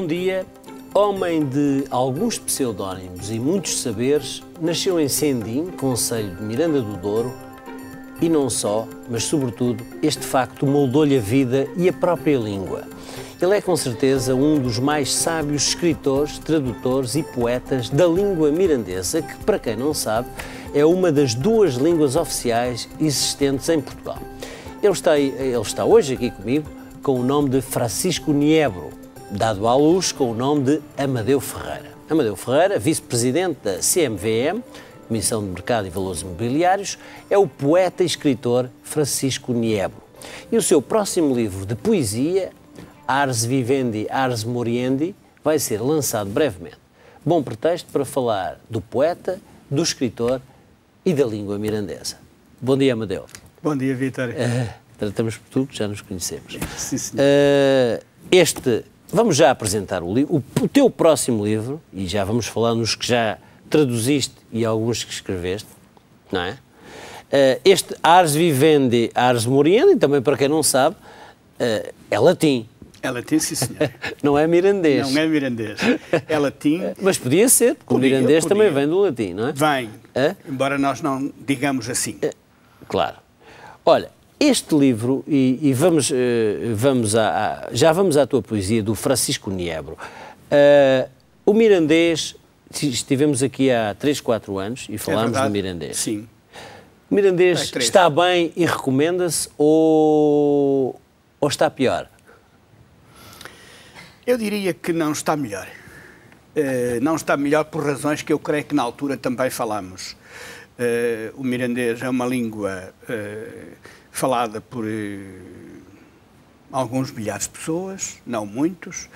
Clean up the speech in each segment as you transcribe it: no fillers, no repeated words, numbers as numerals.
Bom dia. Homem de alguns pseudónimos e muitos saberes, nasceu em Sendim, concelho de Miranda do Douro, e não só, mas sobretudo, este facto moldou-lhe a vida e a própria língua. Ele é com certeza um dos mais sábios escritores, tradutores e poetas da língua mirandesa, que, para quem não sabe, é uma das duas línguas oficiais existentes em Portugal. Ele está hoje aqui comigo com o nome de Francisco Niebro, dado à luz com o nome de Amadeu Ferreira. Amadeu Ferreira, vice-presidente da CMVM, Comissão de Mercado e Valores Imobiliários, é o poeta e escritor Francisco Niebro. E o seu próximo livro de poesia, Ars Vivendi, Ars Moriendi, vai ser lançado brevemente. Bom pretexto para falar do poeta, do escritor e da língua mirandesa. Bom dia, Amadeu. Bom dia, Vítor. Tratamos por tudo, já nos conhecemos. Sim, senhor. Vamos já apresentar o teu próximo livro, e já vamos falar nos que já traduziste e alguns que escreveste, não é? Este Ars Vivendi, Ars Moriendi, também para quem não sabe, é latim. É latim, sim, senhor. Não é mirandês. Não é mirandês. É latim. Mas podia ser, porque o mirandês também vem do latim, não é? Vem, embora nós não digamos assim. Claro. Olha, este livro, já vamos à tua poesia, do Francisco Niebro. O mirandês, estivemos aqui há 3, 4 anos e falámos do mirandês. Sim. O mirandês está bem e recomenda-se ou está pior? Eu diria que não está melhor. Não está melhor por razões que eu creio que na altura também falámos. O mirandês é uma língua falada por alguns milhares de pessoas, não muitos.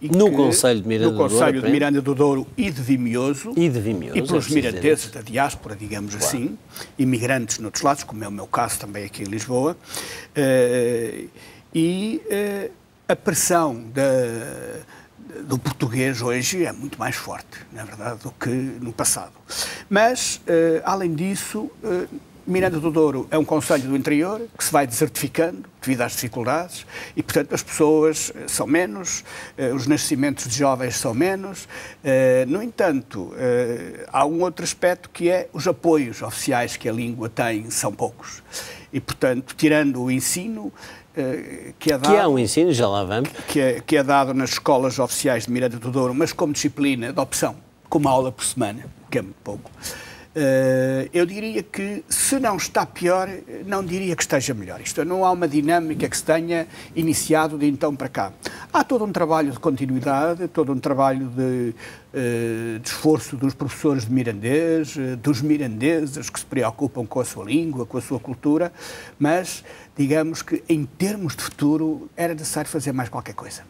No Concelho de Miranda do Douro. No Concelho de Miranda do Douro e de Vimioso. E pelos mirandeses da diáspora, digamos assim, imigrantes noutros lados, como é o meu caso também aqui em Lisboa. A pressão do português hoje é muito mais forte, na verdade, do que no passado. Mas, além disso, Miranda do Douro é um concelho do interior que se vai desertificando devido às dificuldades e, portanto, as pessoas são menos, os nascimentos de jovens são menos. No entanto, há um outro aspecto que é os apoios oficiais que a língua tem são poucos. E, portanto, tirando o ensino, que há um ensino, já lá vamos, que é dado nas escolas oficiais de Miranda do Douro, mas como disciplina de opção, com uma aula por semana, que é muito pouco. Eu diria que, se não está pior, não diria que esteja melhor. Isto não há uma dinâmica que se tenha iniciado de então para cá. Há todo um trabalho de continuidade, todo um trabalho de esforço dos professores de mirandês, dos mirandeses que se preocupam com a sua língua, com a sua cultura, mas digamos que, em termos de futuro, era necessário fazer mais qualquer coisa.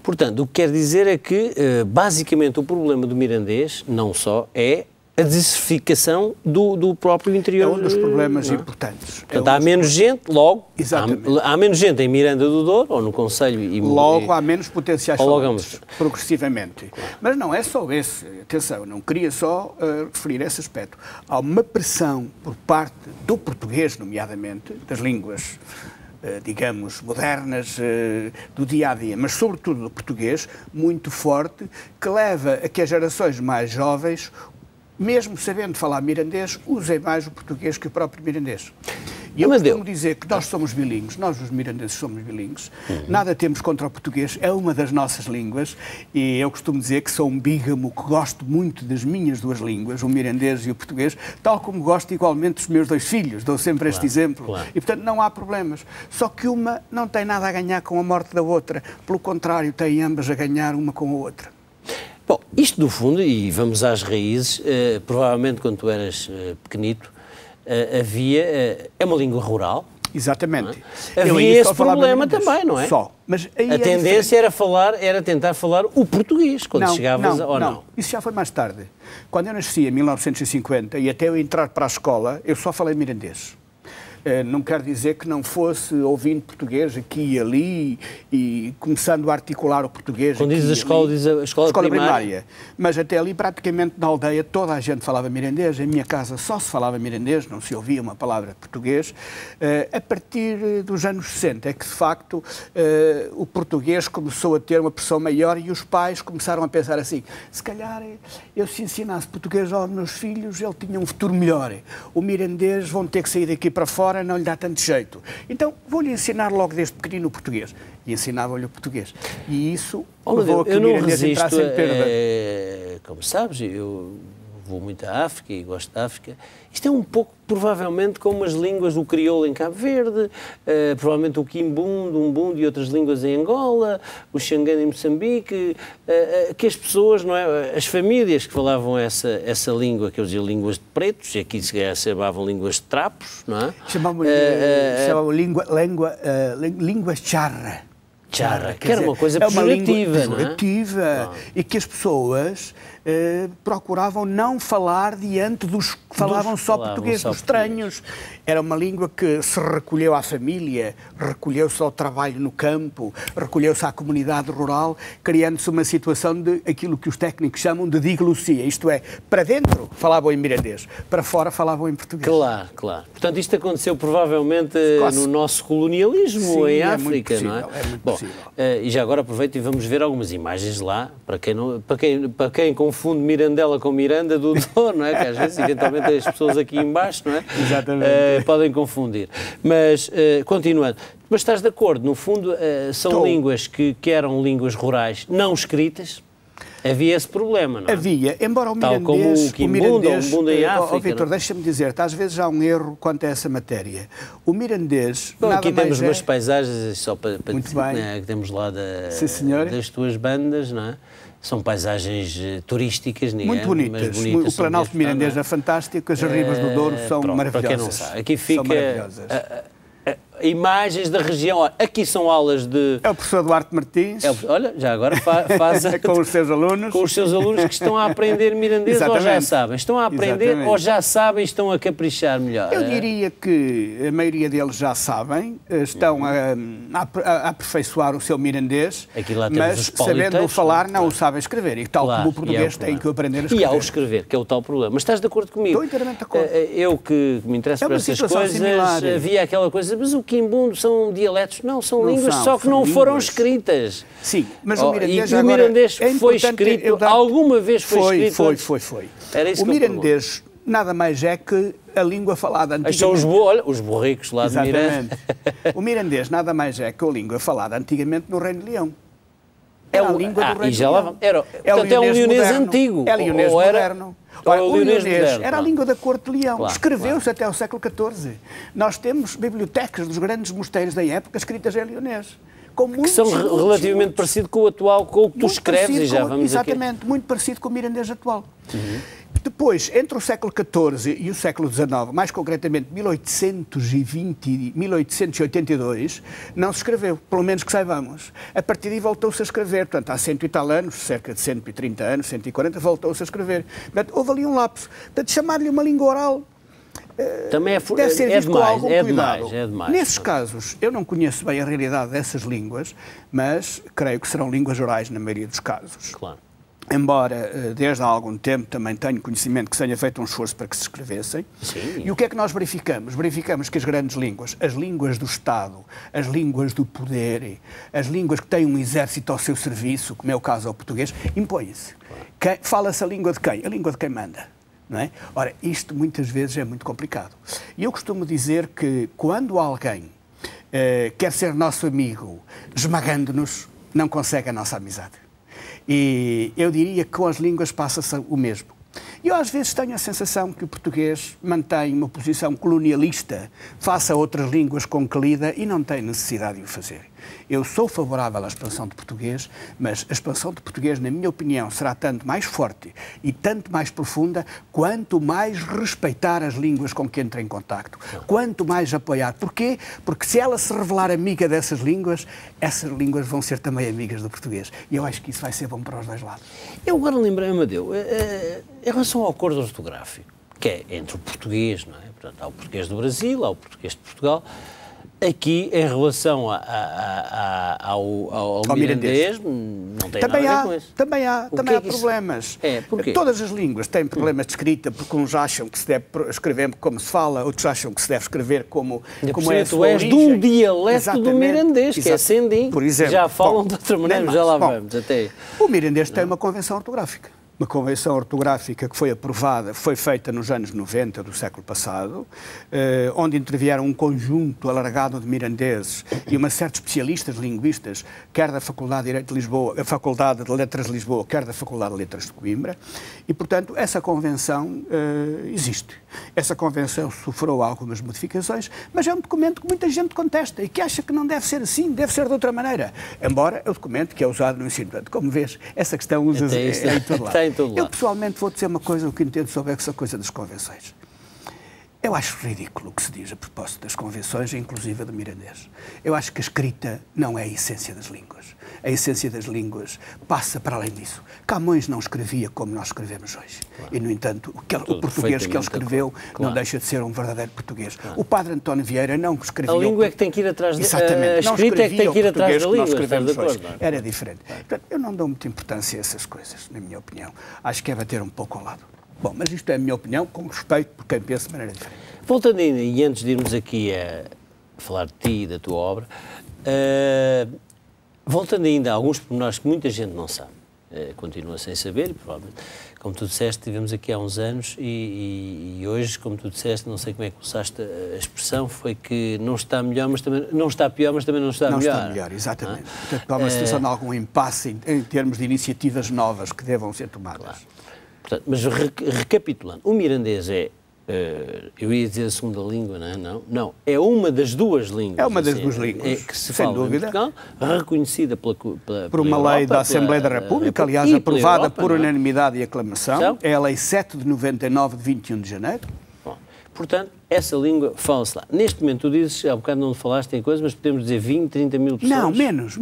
Portanto, o que quer dizer é que, basicamente, o problema do mirandês, não só, é a desertificação do próprio interior. É um dos problemas importantes. Portanto, há menos gente, logo, exatamente. Há menos gente em Miranda do Douro, ou no Concelho. Logo há menos potenciais falantes, progressivamente. Mas não é só esse. Atenção, eu não queria só referir esse aspecto. Há uma pressão por parte do português, nomeadamente, das línguas, digamos, modernas, do dia-a-dia, mas sobretudo do português, muito forte, que leva a que as gerações mais jovens, mesmo sabendo falar mirandês, usem mais o português que o próprio mirandês. E eu costumo dizer que nós somos bilíngues, nós os mirandeses somos bilíngues, nada temos contra o português, é uma das nossas línguas, e eu costumo dizer que sou um bígamo que gosto muito das minhas duas línguas, o mirandês e o português, tal como gosto igualmente dos meus 2 filhos, dou sempre este exemplo. Claro. E, portanto, não há problemas. Só que uma não tem nada a ganhar com a morte da outra, pelo contrário, tem ambas a ganhar uma com a outra. Bom, isto do fundo, e vamos às raízes, provavelmente quando tu eras pequenito, é uma língua rural. Exatamente. É? Havia esse problema também, não é? Só. Mas aí a tendência era tentar falar o português, quando chegavas ou não? Isso já foi mais tarde. Quando eu nasci, em 1950, e até eu entrar para a escola, eu só falei mirandês. Não quer dizer que não fosse ouvindo português aqui e ali e começando a articular o português. Quando diz a escola primária. Mas até ali, praticamente na aldeia, toda a gente falava mirandês. Em minha casa só se falava mirandês, não se ouvia uma palavra de português. A partir dos anos 60 é que, de facto, o português começou a ter uma pressão maior e os pais começaram a pensar assim, se calhar eu se ensinasse português aos meus filhos, ele tinha um futuro melhor. O mirandês vão ter que sair daqui para fora, não lhe dá tanto jeito. Então vou-lhe ensinar logo desde pequenino o português. E ensinava-lhe o português. E isso levou a que o mirandês entrasse em perda. Como sabes, eu vou muito à África e gosto da África. Isto é um pouco, provavelmente, como as línguas do crioulo em Cabo Verde, provavelmente o Kimbundu, o Umbundo e outras línguas em Angola, o Xangana em Moçambique, que as pessoas, não é, as famílias que falavam essa língua, que eu dizia línguas de pretos, e aqui se chamavam línguas de trapos, não é? Chamavam língua charra. Que era uma coisa pejorativa, e que as pessoas procuravam não falar diante dos que falavam só português, dos estranhos. Era uma língua que se recolheu à família, recolheu-se ao trabalho no campo, recolheu-se à comunidade rural, criando-se uma situação de aquilo que os técnicos chamam de diglossia, isto é, para dentro falavam em mirandês, para fora falavam em português. Claro. Portanto, isto aconteceu provavelmente no nosso colonialismo em África, não é? É muito possível. E já agora aproveito e vamos ver algumas imagens lá, para quem confunde Mirandela com Miranda do Douro, não é? Que às vezes, eventualmente, as pessoas aqui em baixo, não é? Exatamente. Podem confundir. Mas, continuando, mas estás de acordo, no fundo, são línguas que eram línguas rurais não escritas. Havia esse problema, não é? Havia, embora o mirandês... Tal como o Kimbundu em África. Vítor, deixa-me dizer-te, às vezes há um erro quanto a essa matéria. O mirandês... Aqui temos umas paisagens, só para dizer, né, que temos lá das tuas bandas, não é? São paisagens turísticas, muito bonitas. O Planalto Mirandês é fantástico, as ribas do Douro são maravilhosas. Para quem não sabe, aqui fica imagens da região. Aqui são aulas de... É o professor Duarte Martins. Olha, já agora faz com os seus alunos. Com os seus alunos que estão a aprender mirandês. Exatamente. Ou já sabem. Estão a aprender. Exatamente. Ou já sabem, estão a caprichar melhor. Eu diria que a maioria deles já sabem, estão a aperfeiçoar o seu mirandês, mas sabendo falar não o sabem escrever. E tal como o português tem que aprender a escrever. E ao escrever, que é o tal problema. Mas estás de acordo comigo? Estou inteiramente de acordo. Eu que me interesso por essas coisas, havia aquela coisa, mas o Kimbundu são dialetos? Não, são línguas, só que não foram escritas. Sim, mas o mirandês o mirandês foi escrito, alguma vez foi escrito? Foi. Era isso o mirandês nada mais é que a língua falada antigamente... São os borricos lá de Miranda. O mirandês nada mais é que a língua falada antigamente no Reino de Leão. Era a língua do Reino de Leão. Portanto, é um leonês antigo. É leonês moderno. O leonês era a não. língua da corte de Leão. Claro, escreveu-se até ao século XIV. Nós temos bibliotecas dos grandes mosteiros da época escritas em leonês. Que são relativamente parecido com o atual, com o que tu escreves, e já vamos exatamente, aqui. Muito parecido com o mirandês atual. Depois, entre o século XIV e o século XIX, mais concretamente 1820 e 1882, não se escreveu, pelo menos que saibamos. A partir daí voltou-se a escrever, portanto, há 100 e tal anos, cerca de 130 anos, 140, voltou-se a escrever. Portanto, houve ali um lapso. Portanto, chamar-lhe uma língua oral também deve ser visto com algum cuidado. É demais. Nesses casos, eu não conheço bem a realidade dessas línguas, mas creio que serão línguas orais na maioria dos casos. Claro. Embora, desde há algum tempo, também tenho conhecimento que se tenha feito um esforço para que se escrevessem. Sim. E o que é que nós verificamos? Verificamos que as grandes línguas, as línguas do Estado, as línguas do poder, as línguas que têm um exército ao seu serviço, como é o caso ao português, impõem-se. Fala-se a língua de quem? A língua de quem manda. Não é? Ora, isto muitas vezes é muito complicado. E eu costumo dizer que quando alguém quer ser nosso amigo esmagando-nos, não consegue a nossa amizade. E eu diria que com as línguas passa-se o mesmo. Eu às vezes tenho a sensação que o português mantém uma posição colonialista face a outras línguas com que lida e não tem necessidade de o fazer. Eu sou favorável à expansão de português, mas a expansão de português, na minha opinião, será tanto mais forte e tanto mais profunda quanto mais respeitar as línguas com que entra em contacto, quanto mais apoiar. Porquê? Porque se ela se revelar amiga dessas línguas, essas línguas vão ser também amigas do português. E eu acho que isso vai ser bom para os dois lados. Eu agora lembrei-me, Amadeu, em relação ao acordo ortográfico, que é entre o português, não é? Portanto, há o português do Brasil, há o português de Portugal. Aqui, em relação ao mirandês, não tem nada a ver com isso. Também há problemas. Porquê? Todas as línguas têm problemas de escrita, porque uns acham que se deve escrever como se fala, outros acham que se deve escrever como é a sua origem. Tu és de um dialeto do mirandês, que é sendim. Por exemplo. Já falam de outra maneira, já lá vamos. O mirandês tem uma convenção ortográfica. Uma convenção ortográfica que foi aprovada, foi feita nos anos 90 do século passado, onde intervieram um conjunto alargado de mirandeses e uma série de especialistas linguistas, quer da Faculdade de Direito de Lisboa, a Faculdade de Letras de Lisboa, quer da Faculdade de Letras de Coimbra, e, portanto, essa convenção existe. Essa convenção sofreu algumas modificações, mas é um documento que muita gente contesta e que acha que não deve ser assim, deve ser de outra maneira. Embora é o documento que é usado no ensino. Portanto, como vês, essa questão usa-se em todo lado. Eu, pessoalmente, vou dizer uma coisa, o que entendo sobre essa coisa das convenções. Eu acho ridículo o que se diz a propósito das convenções, inclusive a do mirandês. Eu acho que a escrita não é a essência das línguas. A essência das línguas passa para além disso. Camões não escrevia como nós escrevemos hoje. Claro. E, no entanto, o português que ele escreveu não deixa de ser um verdadeiro português. Claro. O padre António Vieira não escrevia... A língua é que tem que ir atrás... Exatamente. A escrita é que tem que ir atrás da língua. Era diferente. Portanto, eu não dou muita importância a essas coisas, na minha opinião. Acho que é bater um pouco ao lado. Bom, mas isto é a minha opinião, com respeito por quem pensa de maneira diferente. Voltando ainda, e antes de irmos aqui a falar de ti e da tua obra, voltando ainda a alguns pormenores que muita gente não sabe, continua sem saber, e provavelmente, como tu disseste, estivemos aqui há uns anos e hoje, como tu disseste, não sei como é que usaste a expressão, foi que não está melhor, mas também não está pior, mas também não está melhor. Não está melhor, exatamente. Portanto, há uma situação de algum impasse em termos de iniciativas novas que devam ser tomadas. Claro. Portanto, mas recapitulando, o mirandês é, eu ia dizer a segunda língua, não é? Não, é uma das duas línguas. É uma das duas línguas, que se fala em Portugal, reconhecida por uma Europa, lei da Assembleia da República, aliás, aprovada por unanimidade e aclamação. É a Lei 7 de 99, de 21 de janeiro. Bom, portanto, essa língua fala-se lá. Neste momento, tu dizes, há bocado não falaste em coisas, mas podemos dizer 20, 30 mil pessoas? Não, menos.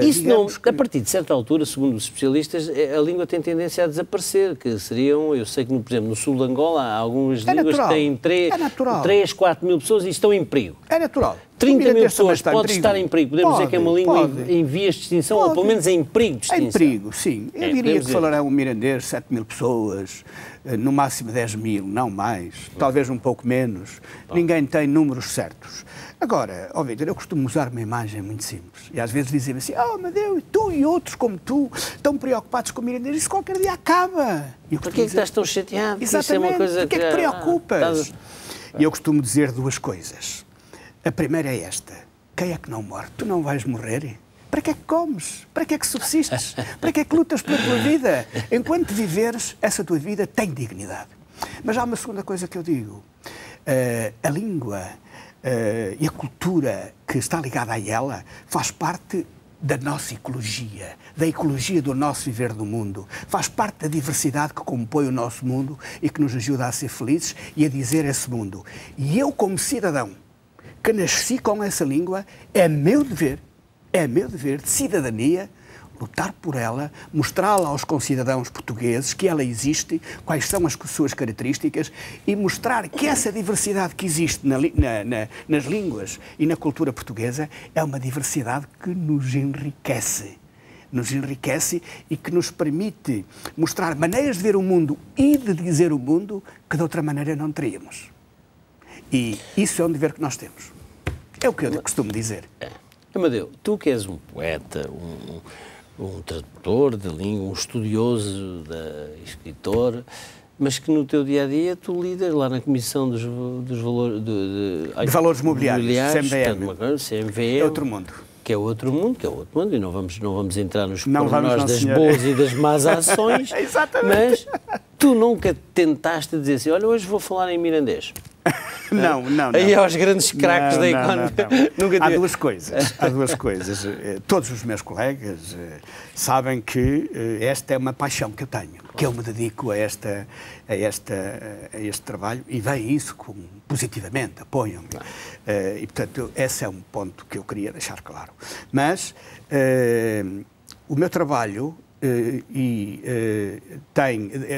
Isso não, a partir de certa altura, segundo os especialistas, a língua tem tendência a desaparecer, que seriam, eu sei que, por exemplo, no sul de Angola há algumas línguas que têm 3, 4 mil pessoas e estão em perigo. É natural. 30 mil pessoas pode estar em perigo. Podemos dizer que é uma língua em vias de extinção, ou pelo menos em perigo de extinção. Em perigo, sim. Eu diria que falarão um mirandês 7 mil pessoas, no máximo 10 mil, não mais, talvez um pouco menos. Ninguém tem números certos. Agora, ó Vítor, eu costumo usar uma imagem muito simples. E às vezes dizem assim, meu Deus, tu e outros como tu estão preocupados com o mirandês, isso qualquer dia acaba. Porquê é que estás tão chateado? Exatamente, porquê é que te preocupas? E eu costumo dizer duas coisas. A primeira é esta. Quem é que não morre? Tu não vais morrer? Para que é que comes? Para que é que subsistes? Para que é que lutas pela tua vida? Enquanto viveres, essa tua vida tem dignidade. Mas há uma segunda coisa que eu digo. A língua e a cultura que está ligada a ela faz parte da nossa ecologia, da ecologia do nosso viver do mundo. Faz parte da diversidade que compõe o nosso mundo e que nos ajuda a ser felizes e a dizer esse mundo. E eu, como cidadão, que nasci com essa língua, é meu dever de cidadania, lutar por ela, mostrá-la aos concidadãos portugueses que ela existe, quais são as suas características e mostrar que essa diversidade que existe nas línguas e na cultura portuguesa é uma diversidade que nos enriquece e que nos permite mostrar maneiras de ver o mundo e de dizer o mundo que de outra maneira não teríamos. E isso é um dever que nós temos. É o que eu costumo dizer. Amadeu, tu que és um poeta, um tradutor de língua, um estudioso, escritor, mas que no teu dia-a-dia tu lidas lá na Comissão dos Valores... de Valores Mobiliários, CMVM. É outro mundo. Que é outro mundo, e não vamos entrar nos pormenores das boas e das más ações, mas tu nunca tentaste dizer assim, olha, hoje vou falar em mirandês. Não. Aí aos grandes craques da economia. Há duas coisas. Todos os meus colegas sabem que esta é uma paixão que eu tenho, que eu me dedico a este trabalho e veem isso positivamente, apoiam-me. E, portanto, esse é um ponto que eu queria deixar claro. Mas o meu trabalho eu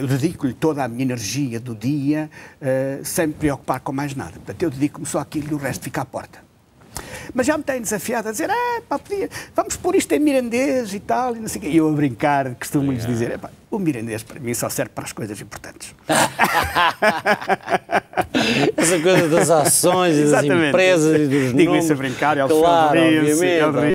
dedico-lhe toda a minha energia do dia sem me preocupar com mais nada. Portanto, eu dedico-me só àquilo e o resto fica à porta. Mas já me têm desafiado a dizer, vamos pôr isto em mirandês e tal, e não sei o quê. E eu a brincar, costumo-lhes dizer, o mirandês para mim só serve para as coisas importantes. Essa coisa das ações e das empresas e dos Digo isso a brincar, eles claro, riam-se.